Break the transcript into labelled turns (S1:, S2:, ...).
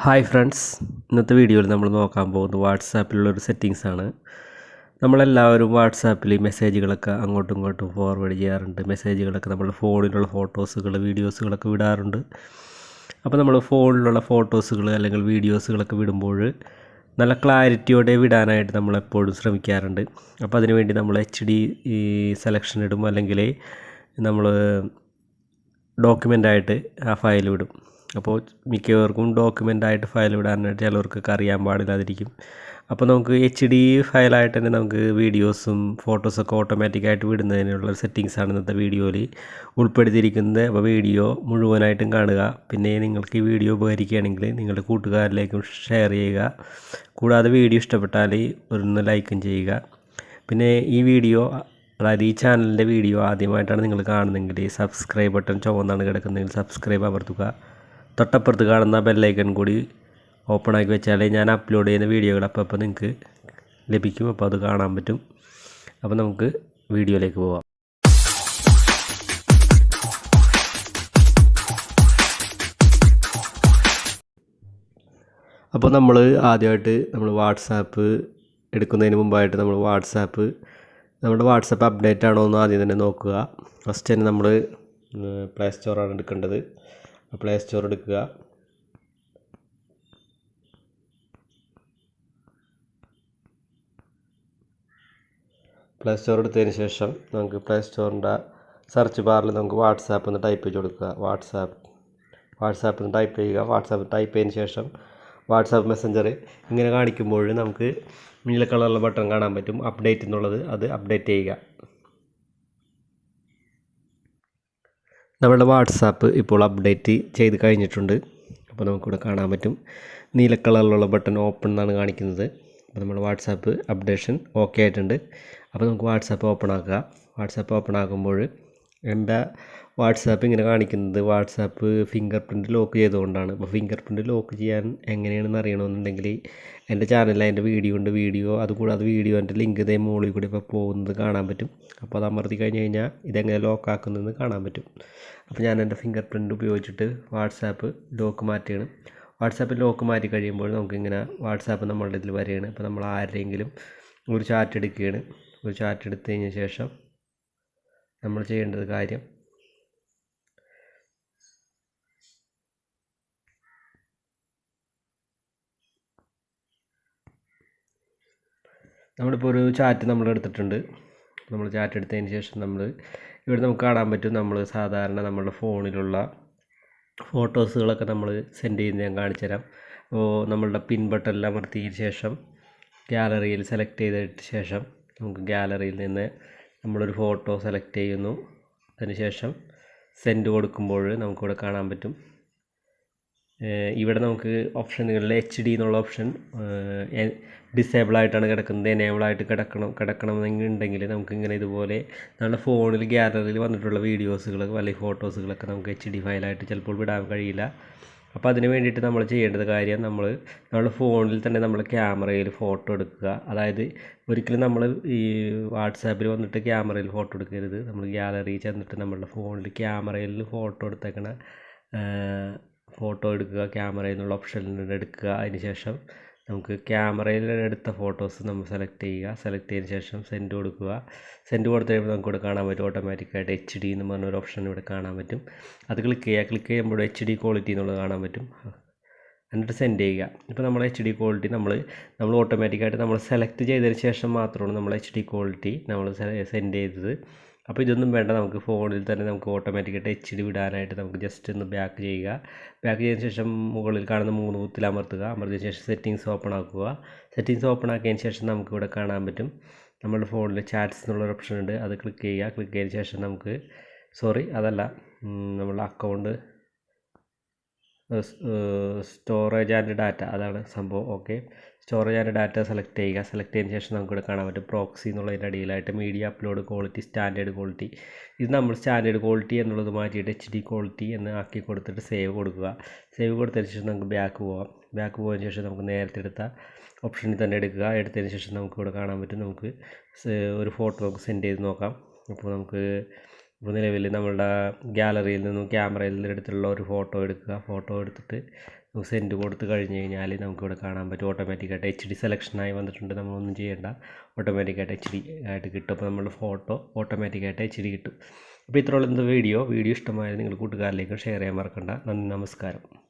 S1: Hi friends, ഇന്നത്തെ വീഡിയോയിൽ നമ്മൾ നോക്കാൻ പോകുന്നത് വാട്സാപ്പിലുള്ളൊരു സെറ്റിങ്സാണ്. നമ്മളെല്ലാവരും വാട്സാപ്പിൽ മെസ്സേജുകളൊക്കെ അങ്ങോട്ടും ഇങ്ങോട്ടും ഫോർവേഡ് ചെയ്യാറുണ്ട്. മെസ്സേജുകളൊക്കെ നമ്മുടെ ഫോണിലുള്ള ഫോട്ടോസുകൾ, വീഡിയോസുകളൊക്കെ വിടാറുണ്ട്. അപ്പോൾ നമ്മൾ ഫോണിലുള്ള ഫോട്ടോസുകൾ അല്ലെങ്കിൽ വീഡിയോസുകളൊക്കെ വിടുമ്പോൾ നല്ല ക്ലാരിറ്റിയോടെ വിടാനായിട്ട് നമ്മളെപ്പോഴും ശ്രമിക്കാറുണ്ട്. അപ്പോൾ അതിനുവേണ്ടി നമ്മൾ HD സെലക്ഷൻ ഇടും, അല്ലെങ്കിൽ നമ്മൾ ഡോക്യുമെൻ്റായിട്ട് ആ ഫയൽ വിടും. അപ്പോൾ മിക്കവർക്കും ഡോക്യുമെൻ്റായിട്ട് ഫയൽ വിടാനായിട്ട് ചിലവർക്കൊക്കെ അറിയാൻ പാടില്ലാതിരിക്കും. അപ്പോൾ നമുക്ക് HD ഫയലായിട്ട് തന്നെ നമുക്ക് വീഡിയോസും ഫോട്ടോസൊക്കെ ഓട്ടോമാറ്റിക്കായിട്ട് വിടുന്നതിനുള്ള സെറ്റിങ്സാണ് ഇന്നത്തെ വീഡിയോയിൽ ഉൾപ്പെടുത്തിയിരിക്കുന്നത്. അപ്പോൾ വീഡിയോ മുഴുവനായിട്ടും കാണുക. പിന്നെ നിങ്ങൾക്ക് ഈ വീഡിയോ ഉപകരിക്കുകയാണെങ്കിൽ നിങ്ങളുടെ കൂട്ടുകാരിലേക്കും ഷെയർ ചെയ്യുക. കൂടാതെ വീഡിയോ ഇഷ്ടപ്പെട്ടാൽ ഒന്ന് ലൈക്കും ചെയ്യുക. പിന്നെ ഈ വീഡിയോ, അതായത് ഈ ചാനലിൻ്റെ വീഡിയോ ആദ്യമായിട്ടാണ് നിങ്ങൾ കാണുന്നതെങ്കിൽ സബ്സ്ക്രൈബ് ബട്ടൺ ചുവന്നാണ് കിടക്കുന്നതെങ്കിൽ സബ്സ്ക്രൈബ് അമർത്തുക. തൊട്ടപ്പുറത്ത് കാണുന്ന ബെല്ലൈക്കൺ കൂടി ഓപ്പൺ ആക്കി വെച്ചാൽ ഞാൻ അപ്ലോഡ് ചെയ്യുന്ന വീഡിയോകൾ അപ്പോൾ നിങ്ങൾക്ക് ലഭിക്കും. അപ്പോൾ അത് കാണാൻ പറ്റും. അപ്പോൾ നമുക്ക് വീഡിയോയിലേക്ക് പോവാം. അപ്പോൾ നമ്മൾ ആദ്യമായിട്ട് വാട്സാപ്പ് എടുക്കുന്നതിന് മുമ്പായിട്ട് നമ്മുടെ വാട്സാപ്പ് അപ്ഡേറ്റ് ആണോ എന്ന് ആദ്യം തന്നെ നോക്കുക. ഫസ്റ്റ് തന്നെ നമ്മൾ പ്ലേ സ്റ്റോറാണ് എടുക്കേണ്ടത്. പ്ലേ സ്റ്റോർ എടുക്കുക. പ്ലേ സ്റ്റോർ എടുത്തതിന് ശേഷം നമുക്ക് പ്ലേ സ്റ്റോറിൻ്റെ സെർച്ച് ബാറിൽ നമുക്ക് വാട്സാപ്പ് എന്ന് ടൈപ്പ് ചെയ്ത് കൊടുക്കുക. വാട്സാപ്പ് എന്ന് ടൈപ്പ് ചെയ്യുക. വാട്സാപ്പ് ടൈപ്പ് ചെയ്തതിന് ശേഷം വാട്സാപ്പ് മെസ്സഞ്ചർ ഇങ്ങനെ കാണിക്കുമ്പോൾ നമുക്ക് നീല കളറുള്ള ബട്ടൺ കാണാൻ പറ്റും, അപ്ഡേറ്റ് എന്നുള്ളത്. അത് അപ്ഡേറ്റ് ചെയ്യുക. നമ്മുടെ വാട്സാപ്പ് ഇപ്പോൾ അപ്ഡേറ്റ് ചെയ്ത് കഴിഞ്ഞിട്ടുണ്ട്. അപ്പോൾ നമുക്കിവിടെ കാണാൻ പറ്റും നീല കളറിലുള്ള ബട്ടൺ ഓപ്പൺ എന്നാണ് കാണിക്കുന്നത്. അപ്പോൾ നമ്മുടെ വാട്സാപ്പ് അപ്ഡേഷൻ ഓക്കെ ആയിട്ടുണ്ട്. അപ്പോൾ നമുക്ക് വാട്സാപ്പ് ഓപ്പൺ ആക്കുക. വാട്സാപ്പ് ഓപ്പൺ ആക്കുമ്പോൾ എൻ്റെ വാട്സാപ്പ് ഇങ്ങനെ കാണിക്കുന്നത് വാട്സാപ്പ് ഫിംഗർ പ്രിൻറ്റ് ലോക്ക് ചെയ്തുകൊണ്ടാണ്. അപ്പോൾ ഫിംഗർ പ്രിൻറ്റ് ലോക്ക് ചെയ്യാൻ എങ്ങനെയാണെന്ന് അറിയണമെന്നുണ്ടെങ്കിൽ എൻ്റെ ചാനലിൽ അതിൻ്റെ വീഡിയോ അതുകൂടാതെ വീഡിയോൻ്റെ ലിങ്ക് ഇതേ മുകളിൽ കൂടി ഇപ്പോൾ പോകുന്നത് കാണാൻ പറ്റും. അപ്പോൾ അത് അമർത്തി കഴിഞ്ഞാൽ ഇതെങ്ങനെ ലോക്ക് ആക്കുന്നതെന്ന് കാണാൻ പറ്റും. അപ്പോൾ ഞാൻ എൻ്റെ ഫിംഗർ പ്രിൻറ്റ് ഉപയോഗിച്ചിട്ട് വാട്സാപ്പ് ലോക്ക് മാറ്റുകയാണ്. വാട്സാപ്പ് ലോക്ക് മാറ്റി കഴിയുമ്പോൾ നമുക്കിങ്ങനെ വാട്സാപ്പ് നമ്മളുടെ ഇതിൽ വരികയാണ്. അപ്പോൾ നമ്മൾ ആരുടെയെങ്കിലും ഒരു ചാറ്റ് എടുക്കുകയാണ്. ഒരു ചാറ്റ് എടുത്തതിന് ശേഷം നമ്മൾ ചെയ്യേണ്ടത് കാര്യം, നമ്മളിപ്പോൾ ഒരു ചാറ്റ് നമ്മൾ എടുത്തിട്ടുണ്ട്. നമ്മൾ ചാറ്റ് എടുത്തതിന് ശേഷം ഇവിടെ നമുക്ക് കാണാൻ പറ്റും നമ്മൾ സാധാരണ നമ്മുടെ ഫോണിലുള്ള ഫോട്ടോസുകളൊക്കെ നമ്മൾ സെൻഡ് ചെയ്യുന്നത് ഞാൻ കാണിച്ചു തരാം. അപ്പോൾ നമ്മളുടെ പിൻ ബട്ടണിൽ അമർത്തിയതിന് ശേഷം ഗാലറിയിൽ സെലക്ട് ചെയ്തതിന് ശേഷം നമുക്ക് ഗാലറിയിൽ നിന്ന് നമ്മളൊരു ഫോട്ടോ സെലക്ട് ചെയ്യുന്നു. അതിനുശേഷം സെൻഡ് കൊടുക്കുമ്പോൾ നമുക്കിവിടെ കാണാൻ പറ്റും. ഇവിടെ നമുക്ക് ഓപ്ഷനുകളിൽ HD എന്നുള്ള ഓപ്ഷൻ ഡിസേബിൾ ആയിട്ടാണ് കിടക്കുന്നത്. എനേബിളായിട്ട് കിടക്കണമെന്നുണ്ടെങ്കിൽ നമുക്കിങ്ങനെ ഇതുപോലെ നമ്മുടെ ഫോണിൽ ഗാലറിയിൽ വന്നിട്ടുള്ള വീഡിയോസുകൾ അല്ലെങ്കിൽ ഫോട്ടോസുകളൊക്കെ നമുക്ക് HD ഫയലായിട്ട് ചിലപ്പോൾ വിടാൻ കഴിയില്ല. അപ്പോൾ അതിന് വേണ്ടിയിട്ട് നമ്മൾ ചെയ്യേണ്ടത് കാര്യം, നമ്മുടെ ഫോണിൽ തന്നെ നമ്മൾ ക്യാമറയിൽ ഫോട്ടോ എടുക്കുക. അതായത് ഒരിക്കലും നമ്മൾ ഈ വാട്സാപ്പിൽ വന്നിട്ട് ക്യാമറയിൽ ഫോട്ടോ എടുക്കരുത്. നമ്മൾ ഗാലറിയിൽ ചെന്നിട്ട് നമ്മളുടെ ഫോണിൽ ക്യാമറയിൽ ഫോട്ടോ എടുക്കുക. ക്യാമറയിൽ നിന്നുള്ള ഓപ്ഷനിൽ എടുക്കുക. അതിന് ശേഷം നമുക്ക് ക്യാമറയിൽ എടുത്ത ഫോട്ടോസ് നമ്മൾ സെലക്ട് ചെയ്തതിന് ശേഷം സെൻഡ് കൊടുക്കുക. സെൻഡ് കൊടുത്ത് കഴിയുമ്പോൾ നമുക്കിവിടെ കാണാൻ പറ്റും ഓട്ടോമാറ്റിക്കായിട്ട് HD എന്ന് പറഞ്ഞൊരു ഓപ്ഷൻ ഇവിടെ കാണാൻ പറ്റും. അത് ക്ലിക്ക് ചെയ്യുമ്പോൾ HD ക്വാളിറ്റി എന്നുള്ളത് കാണാൻ പറ്റും. എന്നിട്ട് സെൻഡ് ചെയ്യുക. ഇപ്പോൾ നമ്മൾ HD ക്വാളിറ്റി നമ്മൾ ഓട്ടോമാറ്റിക്കായിട്ട് നമ്മൾ സെലക്ട് ചെയ്തതിന് ശേഷം മാത്രമാണ് നമ്മൾ HD ക്വാളിറ്റി നമ്മൾ സെൻഡ് ചെയ്തത്. അപ്പോൾ ഇതൊന്നും വേണ്ട, നമുക്ക് ഫോണിൽ തന്നെ നമുക്ക് ഓട്ടോമാറ്റിക്കായിട്ട് HD വിടാനായിട്ട് നമുക്ക് ജസ്റ്റ് ഒന്ന് ബാക്ക് ചെയ്തതിന് ശേഷം മുകളിൽ കാണുന്ന 3 കുത്തിൽ അമർത്തിയതിന് ശേഷം സെറ്റിങ്സ് ഓപ്പൺ ആക്കുക. സെറ്റിങ്സ് ഓപ്പൺ ആക്കിയതിന് ശേഷം നമുക്കിവിടെ കാണാൻ പറ്റും നമ്മുടെ ഫോണിൽ ചാറ്റ്സ് എന്നുള്ളൊരു ഓപ്ഷൻ ഉണ്ട്. അത് ക്ലിക്ക് ചെയ്തതിന് ശേഷം നമുക്ക് നമ്മളുടെ അക്കൗണ്ട് സ്റ്റോറേജ് ആൻഡ് ഡാറ്റ, അതാണ് സംഭവം. Okay, storage and data select ചെയ്തതിന് ശേഷം നമുക്കിവിടെ കാണാൻ പറ്റും പ്രോക്സി എന്നുള്ളതിൻ്റെ അടിയിലായിട്ട് media upload quality, standard quality. ഇത് നമ്മൾ സ്റ്റാൻഡേർഡ് ക്വാളിറ്റി എന്നുള്ളത് മാറ്റിയിട്ട് HD ക്വാളിറ്റി എന്ന് ആക്കി കൊടുത്തിട്ട് സേവ് കൊടുക്കുക. സേവ് കൊടുത്തതിന് ശേഷം നമുക്ക് ബാക്ക് പോയതിന് ശേഷം നമുക്ക് നേരത്തെ എടുത്ത ഓപ്ഷനിൽ തന്നെ എടുത്തതിന് ശേഷം നമുക്കിവിടെ കാണാൻ പറ്റും. നമുക്ക് ഒരു ഫോട്ടോ നമുക്ക് സെൻഡ് ചെയ്ത് നോക്കാം. അപ്പോൾ നമുക്ക് അപ്പോൾ നിലവിൽ നമ്മളുടെ ഗാലറിയിൽ നിന്നും ക്യാമറയിൽ നിന്ന് എടുത്തിട്ടുള്ള ഒരു ഫോട്ടോ എടുക്കുക. ഫോട്ടോ എടുത്തിട്ട് നമുക്ക് സെൻഡ് കൊടുത്ത് കഴിഞ്ഞ് കഴിഞ്ഞാൽ നമുക്കിവിടെ കാണാൻ പറ്റും ഓട്ടോമാറ്റിക്കായിട്ട് HD സെലക്ഷനായി വന്നിട്ടുണ്ട്. നമ്മളൊന്നും ചെയ്യേണ്ട, ഓട്ടോമാറ്റിക്കായിട്ട് HD ആയിട്ട് കിട്ടും. അപ്പോൾ നമ്മളുടെ ഫോട്ടോ ഓട്ടോമാറ്റിക്കായിട്ട് HD കിട്ടും. അപ്പോൾ ഇത്രയുള്ള വീഡിയോ ഇഷ്ടമായാലും നിങ്ങൾ കൂട്ടുകാരിലേക്ക് ഷെയർ ചെയ്യാൻ മറക്കണ്ട. നന്ദി, നമസ്കാരം.